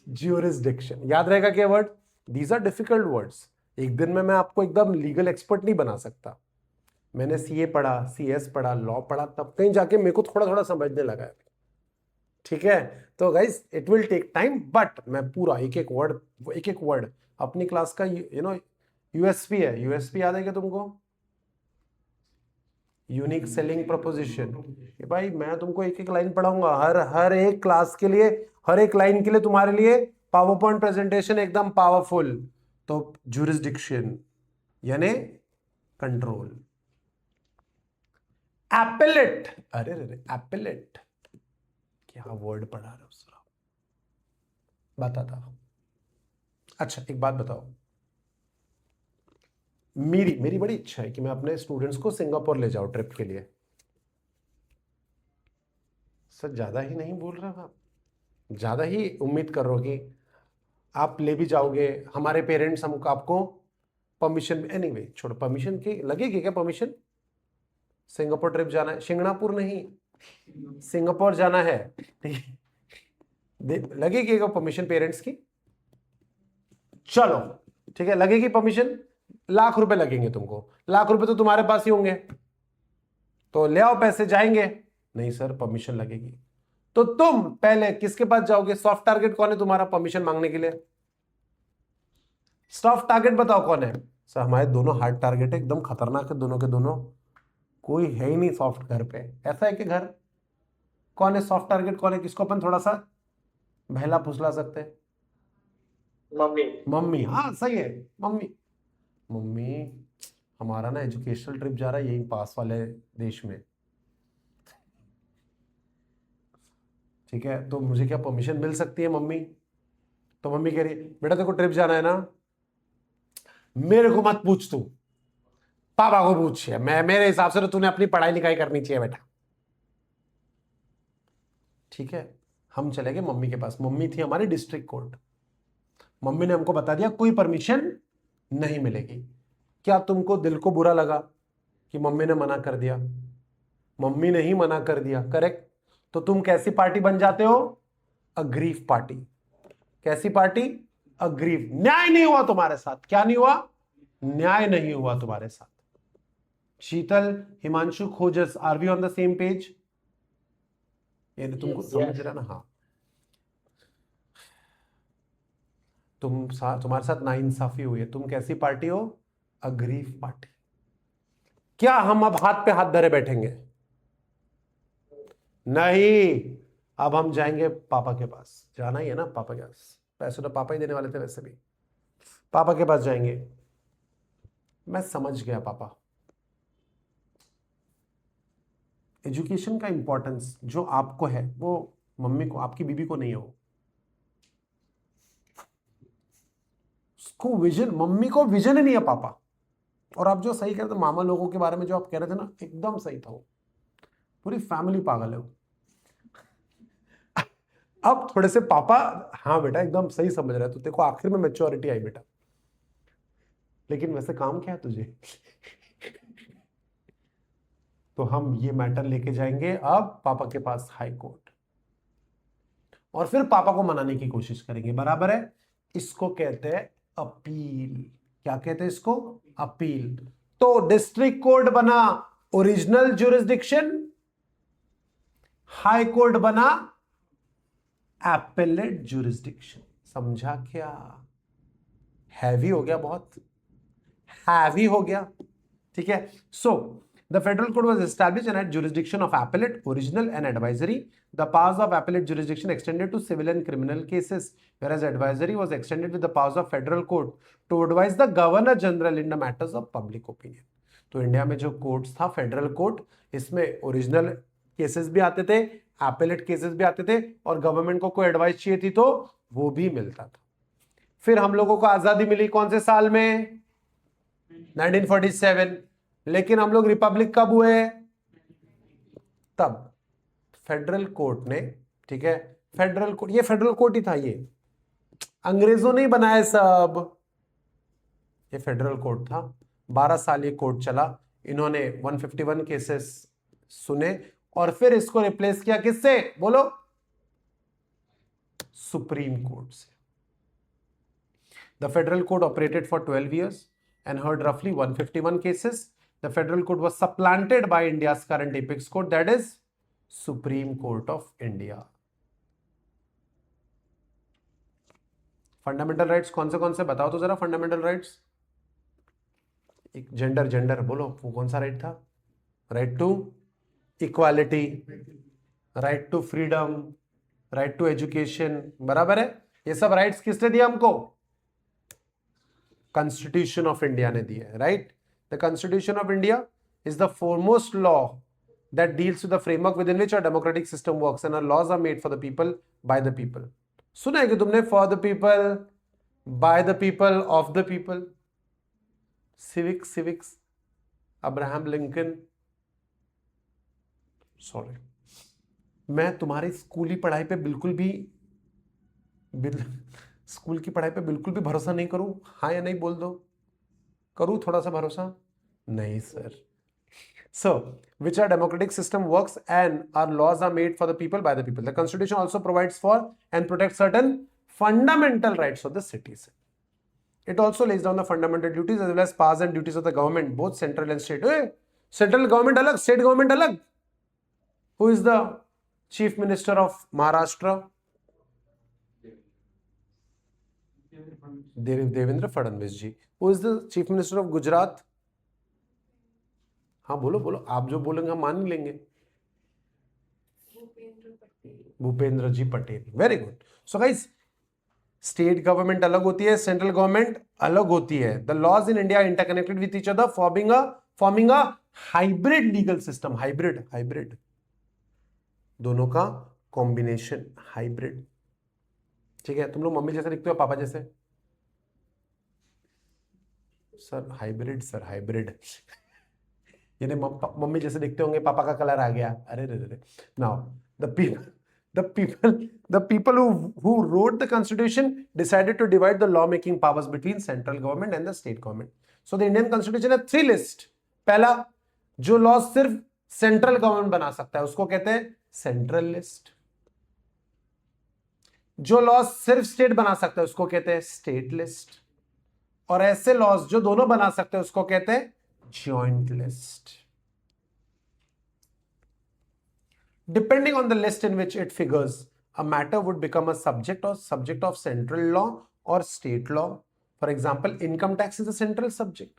jurisdiction। याद रहेगा क्या word? These are difficult words. एक दिन में मैं आपको एकदम लीगल एक्सपर्ट नहीं बना सकता। मैंने सीए पढ़ा, सीएस पढ़ा, लॉ पढ़ा, तब कहीं जाके मेरे को थोड़ा थोड़ा समझने लगा है। ठीक है? तो guys it will take time, but मैं पूरा एक एक वर्ड अपनी क्लास का यूएसपी है। यूएसपी याद है क्या तुमको? Unique selling proposition. भाई मैं तुमको एक एक लाइन पढ़ाऊंगा हर एक क्लास के लिए, हर एक लाइन के लिए तुम्हारे लिए पावर पॉइंट प्रेजेंटेशन एकदम पावरफुल। तो जुरिस्डिक्शन यानी कंट्रोल। एपेलेट, अरे रे एपेलेट, क्या वर्ड पढ़ा रहे हो सर? बताता। अच्छा एक बात बताओ, मेरी बड़ी इच्छा है कि मैं अपने स्टूडेंट्स को सिंगापुर ले जाऊं ट्रिप के लिए। सर ज्यादा ही नहीं बोल रहे हो आप? ज्यादा ही उम्मीद कर रहे हो कि आप ले भी जाओगे? हमारे पेरेंट्स हमको आपको परमिशन, एनीवे छोड़ो, परमिशन की लगेगी क्या परमिशन? सिंगापुर ट्रिप जाना है, सिंगापुर नहीं, सिंगापुर जाना है, लगेगी क्या परमिशन पेरेंट्स की? चलो ठीक है, लगेगी परमिशन। लाख रुपए लगेंगे तुमको, लाख रुपए तो तुम्हारे पास ही होंगे, तो ले आओ पैसे, जाएंगे। नहीं सर परमिशन लगेगी। तो तुम पहले किसके पास जाओगे? सॉफ्ट टारगेट कौन है तुम्हारा परमिशन मांगने के लिए? सॉफ्ट टारगेट बताओ कौन है? सर हमारे दोनों हार्ड टारगेट है, एकदम खतरनाक है दोनों के दोनों, कोई है ही नहीं सॉफ्ट घर पे। ऐसा है कि घर कौन है सॉफ्ट टारगेट, कौन है? किसको अपन थोड़ा सा बहला फुसला सकते हैं? मम्मी। मम्मी, हाँ सही है, मम्मी। मम्मी हमारा ना एजुकेशनल ट्रिप जा रहा है यही पास वाले देश में, ठीक है, तो मुझे क्या परमिशन मिल सकती है मम्मी? तो मम्मी कह रही बेटा देखो ट्रिप जाना है ना, मेरे को मत पूछ, तू पापा को पूछ। मैं मेरे हिसाब से तो तूने अपनी पढ़ाई लिखाई करनी चाहिए बेटा। ठीक है, हम चले गए मम्मी के पास। मम्मी थी हमारी डिस्ट्रिक्ट कोर्ट। मम्मी ने हमको बता दिया कोई परमिशन नहीं मिलेगी। क्या तुमको दिल को बुरा लगा कि मम्मी ने मना कर दिया? मम्मी ने ही मना कर दिया, करेक्ट। तो तुम कैसी पार्टी बन जाते हो? Aggrieved party. कैसी पार्टी? अग्रीव। न्याय नहीं हुआ तुम्हारे साथ। क्या नहीं हुआ? न्याय नहीं हुआ तुम्हारे साथ। Sheetal, Himanshu, Khojas, are we on the same page? ये तुमको Yes. समझ रहा ना? हाँ, तुम्हारे साथ नाइंसाफी हुई है, तुम कैसी पार्टी हो? Aggrieved party. क्या हम अब हाथ पे हाथ धरे बैठेंगे? नहीं, अब हम जाएंगे पापा के पास। जाना ही है ना पापा के पास, पैसे तो पापा ही देने वाले थे वैसे भी। पापा के पास जाएंगे। मैं समझ गया पापा, एजुकेशन का इंपॉर्टेंस जो आपको है वो मम्मी को, आपकी बीबी को नहीं हो। उसको विजन, मम्मी को विजन ही नहीं है पापा। और आप जो सही कह रहे थे मामा लोगों के बारे में, जो आप कह रहे थे ना, एकदम सही था वो। पूरी फैमिली पागल है वो। अब थोड़े से पापा, हाँ बेटा एकदम सही समझ रहा है तू, देखो आखिर में मैच्योरिटी आई बेटा, लेकिन वैसे काम क्या है तुझे? तो हम ये मैटर लेके जाएंगे अब पापा के पास हाई कोर्ट, और फिर पापा को मनाने की कोशिश करेंगे, बराबर है। इसको कहते हैं अपील। क्या कहते हैं इसको? अपील। तो डिस्ट्रिक्ट कोर्ट बना ओरिजिनल ज्यूरिसडिक्शन, हाई कोर्ट बना एपेलेट ज्यूरिसडिक्शन। समझा क्या? हैवी हो गया, बहुत हैवी हो गया, ठीक है। सो the federal court was established and had jurisdiction of appellate, original and advisory. The powers of appellate jurisdiction extended to civil and criminal cases, whereas advisory was extended with the powers of federal court to advise the governor general in the matters of public opinion. तो India में जो courts था federal court, इसमें original cases भी आते थे, appellate cases भी आते थे, और गवर्नमेंट को कोई एडवाइस चाहिए थी तो वो भी मिलता था। फिर हम लोगों को आजादी मिली कौन से साल में? 1947। लेकिन हम लोग रिपब्लिक कब हुए? तब। फेडरल कोर्ट ने, ठीक है, फेडरल कोर्ट, ये फेडरल कोर्ट ही था, ये अंग्रेजों ने बनाया सब, ये फेडरल कोर्ट था। 12 साल ये कोर्ट चला, इन्होंने 151 केसेस सुने, और फिर इसको रिप्लेस किया किससे? बोलो, सुप्रीम कोर्ट से। The federal court operated for 12 years and heard roughly 151 cases. The federal court was supplanted by India's current apex court, that is Supreme Court of India. Fundamental rights कौन से बताओ तो जरा। Fundamental rights, एक gender बोलो, वो कौन सा राइट था? Right to equality, right to freedom, right to education, बराबर है। ये सब राइट्स किसने दिया हमको? कॉन्स्टिट्यूशन ऑफ इंडिया ने दिया है, right. The Constitution of India is the foremost law that deals with the framework within which our democratic system works, and our laws are made for the people, by the people. सुना है कि तुमने? For the people, by the people, of the people. Civics, Abraham Lincoln. Sorry, मैं तुम्हारी स्कूली पढ़ाई पे बिल्कुल भी स्कूल की पढ़ाई पे बिल्कुल भी भरोसा नहीं करूं। हाँ या नहीं बोल दो। करूं थोड़ा सा भरोसा? नहीं sir. So, which our democratic system works and our laws are made for the people, by the people. The Constitution also provides for and protects certain fundamental rights of the citizen. It also lays down the fundamental duties as well as powers and duties of the government, both central and state. Central government alag, state government alag. Who is the Chief Minister of Maharashtra? Devendra Fadnavis ji. Who is the Chief Minister of Gujarat? हाँ बोलो बोलो, आप जो बोलेंगे हम मान ही लेंगे। Bhupendra ji Patel. Very good. So guys, state government अलग होती है, सेंट्रल गवर्नमेंट अलग होती है। The laws in India interconnected with each other, forming a hybrid legal system. Hybrid दोनों का कॉम्बिनेशन, हाइब्रिड। ठीक है, तुम लोग मम्मी जैसे दिखते हो, पापा जैसे? सर हाइब्रिड यानी मम्मी जैसे दिखते होंगे, पापा का कलर आ गया। अरे रे। Now the people who wrote the constitution decided to divide the law making powers between central government and the state government. So the Indian constitution has 3 lists. पहला, जो लॉ सिर्फ सेंट्रल गवर्नमेंट बना सकता है उसको कहते हैं सेंट्रल लिस्ट। जो लॉ सिर्फ स्टेट बना सकता है उसको कहते हैं स्टेट लिस्ट। और ऐसे लॉज जो दोनों बना सकते हैं उसको कहते हैं joint list. Depending on the list in which it figures, a matter would become a subject of central law or state law. For example, income tax is a central subject.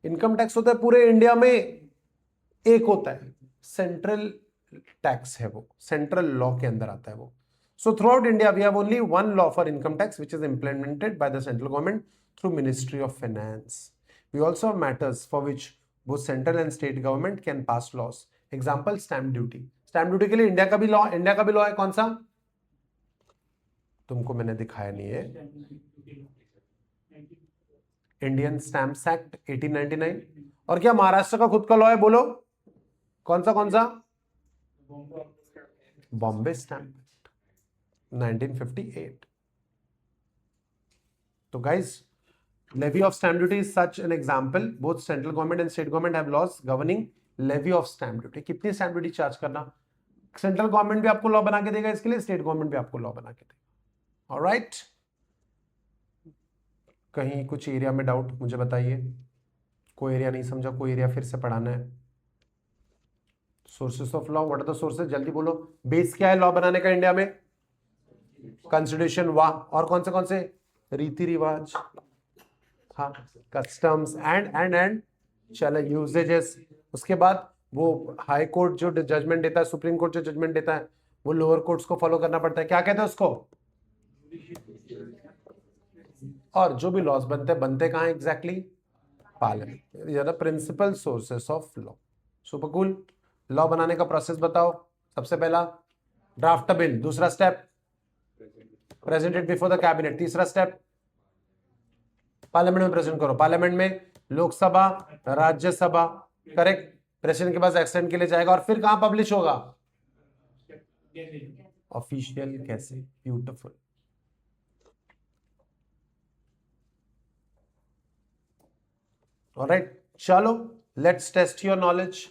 Income tax होता है पूरे India में एक होता है, central tax है वो, central law के अंदर आता है वो। So throughout India, we have only one law for income tax, which is implemented by the central government through Ministry of Finance. We also have matters for which both central and state government can pass laws. Example, stamp duty. Stamp duty के लिए India का भी law है कौन सा? तुमको मैंने दिखाया नहीं है। Indian stamps act 1899। और क्या महाराष्ट्र का खुद का लॉ है? बोलो कौन सा? Bombay stamp act 1958. So guys, levy of stamp duty is such an example. Both central government and state government have laws governing levy of stamp duty. कितनी stamp duty चार्ज करना, सेंट्रल गवर्नमेंट भी आपको law बना के देगा इसके लिए, state government भी आपको लॉ बना के देगा. ऑलराइट, कहीं कुछ एरिया में डाउट मुझे बताइए. कोई एरिया नहीं समझा, कोई एरिया फिर से पढ़ाना है. Sources of law, what are the sources, जल्दी बोलो. बेस क्या है लॉ बनाने का इंडिया में? कॉन्स्टिट्यूशन. वाह. और कौन से रीति रिवाज, हाँ, कस्टम्स एंड चलो यूजेजेस. उसके बाद वो हाई कोर्ट जो जजमेंट देता है, सुप्रीम कोर्ट जो जजमेंट देता है, वो लोअर कोर्ट्स को फॉलो करना पड़ता है. क्या कहते हैं उसको? और जो भी लॉज बनते कहाँ एग्जैक्टली? पार्लियामेंट. ये the principal sources of law. Super cool. Law बनाने का प्रोसेस बताओ. सबसे पहला ड्राफ्ट बिल. दूसरा step presented before the cabinet. तीसरा स्टेप पार्लियामेंट में प्रेजेंट करो. पार्लियामेंट में लोकसभा, राज्यसभा, करेक्ट. प्रेसिडेंट के पास एक्सटेंड के लिए जाएगा और फिर कहां पब्लिश होगा? ऑफिशियल कैसे. ब्यूटिफुल. ऑलराइट, चलो लेट्स टेस्ट योर नॉलेज.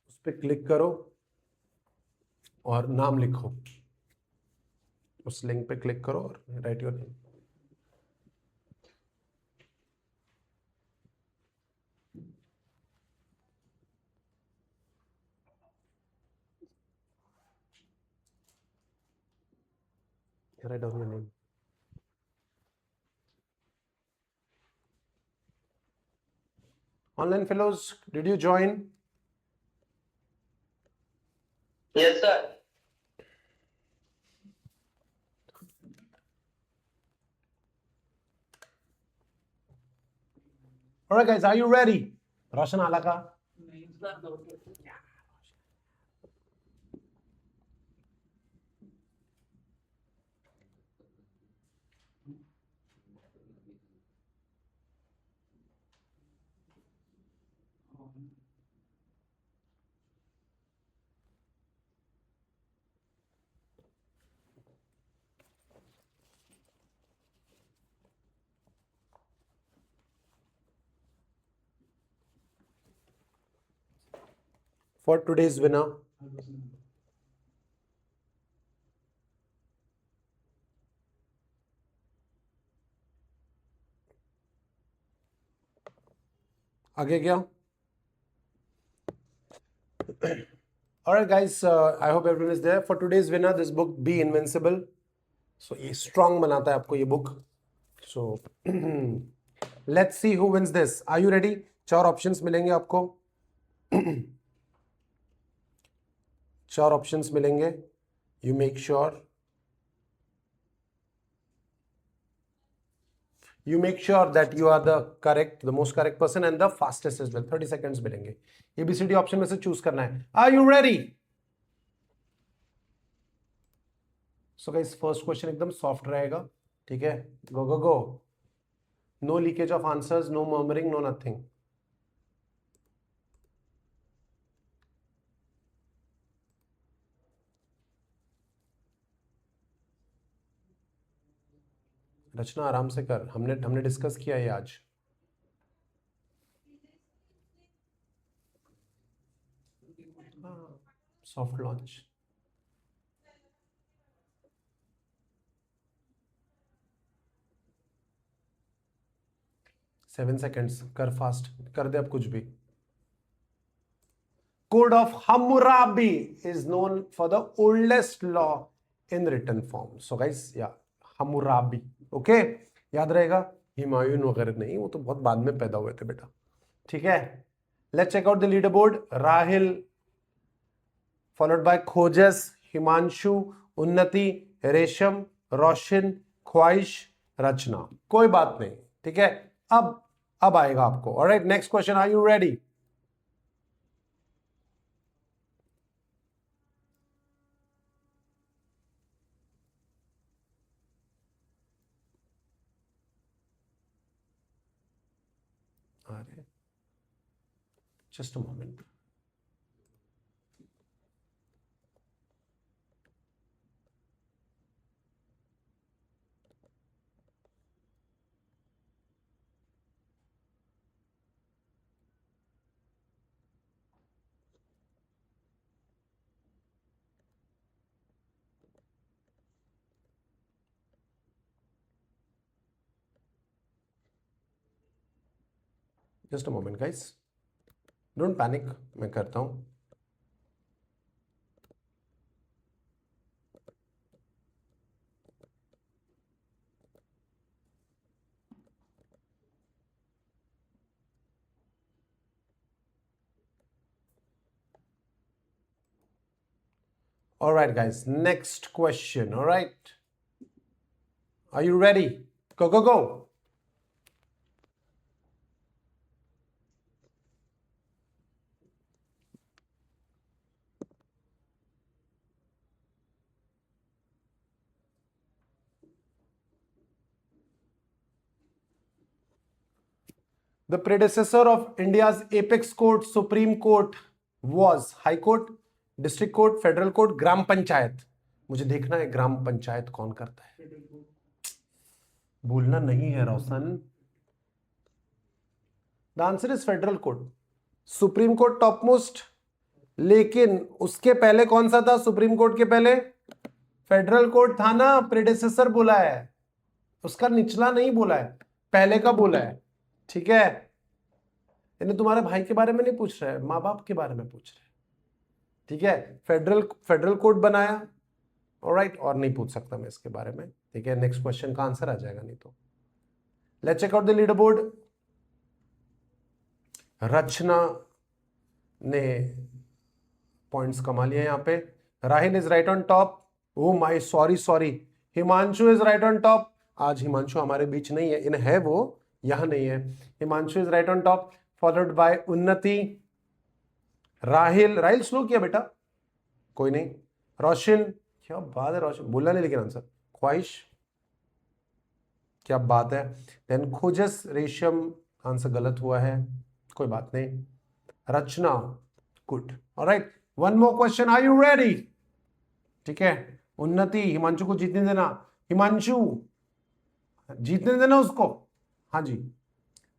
उस पर क्लिक करो और नाम लिखो. उस लिंक पे क्लिक करो और right your name. Write down your name. Online fellows, did you join? Yes, sir. All right, guys, are you ready? Roshan आला का? For today's winner? आगे क्या? Alright guys, I hope everyone is there. For today's winner, this book Be Invincible. So ये strong बनाता है आपको ये book. So let's see who wins this. Are you ready? 4 options मिलेंगे आपको. 4 options मिलेंगे. You make sure that you are the most correct person and the fastest as well. 30 seconds मिलेंगे. ABCD option में से choose करना है. Are you ready? So guys, first question एकदम soft रहेगा. ठीक है? Go. No leakage of answers, no murmuring, no nothing. रचना आराम से कर. हमने डिस्कस किया है आज. Soft launch. Seven seconds. कर फास्ट. कर दे अब कुछ भी. Code of Hammurabi is known for the oldest law in written form. So guys, yeah, Hammurabi. Okay, याद रहेगा. हिमायून वगैरह नहीं, वो तो बहुत बाद में पैदा हुए थे बेटा. ठीक है. Let's check out the leaderboard. Rahil, followed by Khojas, Himanshu, Unnati, Resham, Roshan, ख्वाहिश, रचना. कोई बात नहीं. ठीक है. अब आएगा आपको. Alright, next question. Are you ready? Just a moment. Just a moment, guys. Don't panic. मैं करता हूं. All right, guys. Next question. All right. Are you ready? Go. The predecessor of India's apex court, Supreme Court, was High Court, District Court, Federal Court, ग्राम पंचायत. मुझे देखना है ग्राम पंचायत कौन करता है. भूलना नहीं है रोशन. The answer is Federal Court. Supreme Court top most, लेकिन उसके पहले कौन सा था? सुप्रीम कोर्ट के पहले फेडरल कोर्ट था ना. प्रेडेसेसर बोला है, उसका निचला नहीं बोला है, पहले का बोला है. ठीक है. इन्हें तुम्हारे भाई के बारे में नहीं पूछ रहा है, माँ बाप के बारे में पूछ रहे हैं. ठीक है. फेडरल कोर्ट बनाया. ऑलराइट. और नहीं पूछ सकता मैं इसके बारे में. ठीक है. नेक्स्ट क्वेश्चन का आंसर आ जाएगा नहीं तो. Let's check out the leader board. Rachna ने पॉइंट्स कमा लिए यहां पे. Rahil is right on top. Oh my sorry. Himanshu is right on top. आज हिमांशु हमारे बीच नहीं है. इन है वो, यहां नहीं है. Himanshu is right on top, followed by उन्नति. राहिल स्लो किया बेटा, कोई नहीं. रोशन, क्या बात है रोशन, बोलना नहीं लेकिन आंसर. ख्वाहिश, क्या बात है. देन खोजस, रेशम, आंसर गलत हुआ है, कोई बात नहीं. Rachna, good. Alright, one more question. Are you ready? ठीक है. उन्नति, हिमांशु को जीतने देना. हिमांशु, जीतने देना उसको. हाँ जी.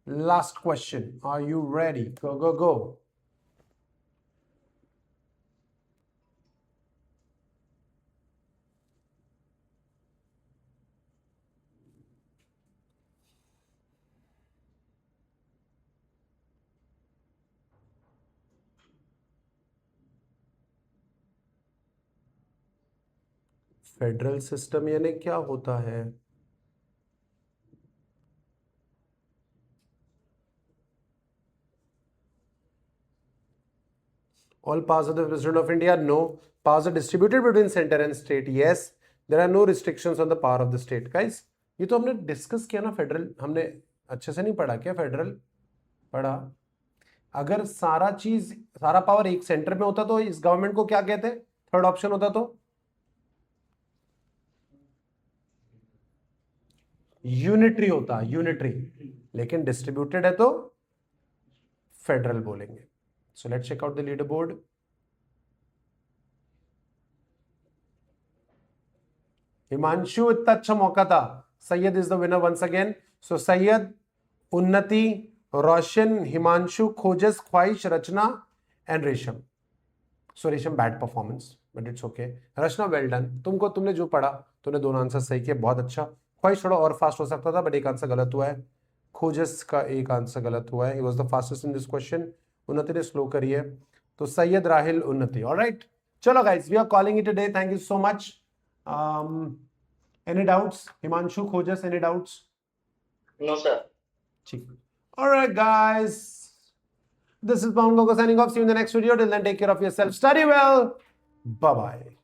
Last question. Are you ready? Go. Federal system यानी क्या होता है? All powers of the President of India? No. Powers are distributed between center and state? Yes. There are no restrictions on the power of the state. Guys, ये तो हमने discuss किया ना, federal हमने अच्छे से नहीं पढ़ा क्या? फेडरल पढ़ा। अगर सारा पावर एक सेंटर में होता तो इस गवर्नमेंट को क्या कहते? थर्ड ऑप्शन होता तो यूनिटरी होता, यूनिटरी। लेकिन डिस्ट्रीब्यूटेड है तो फेडरल बोलेंगे। So let's check out the leaderboard. Himanshu, इतना अच्छा मौका था। Syed is the winner once again. So Syed, उन्नति, रोशन, हिमांशु, खोजस, ख्वाहिश, रचना and रेशम. So रेशम bad performance, but it's okay. Rachna well done. तुमने जो पढ़ा, तुमने दोनों आंसर सही किए, बहुत अच्छा। ख्वाहिश थोड़ा और फास्ट हो सकता था, बट एक आंसर गलत हुआ है। खोजस का एक आंसर गलत हुआ है। He was the fastest in this question. उन्नति ने स्लो करी है। तो सैयद, राहिल, उन्नति। ऑलराइट, चलो guys, we are calling it a day. Thank you so much. Any doubts? Himanshu, Khojas, any doubts? No, sir. ठीक। Alright guys, this is Pavan Gogo signing off. See you in the next video. Till then take care of yourself, study well, bye bye.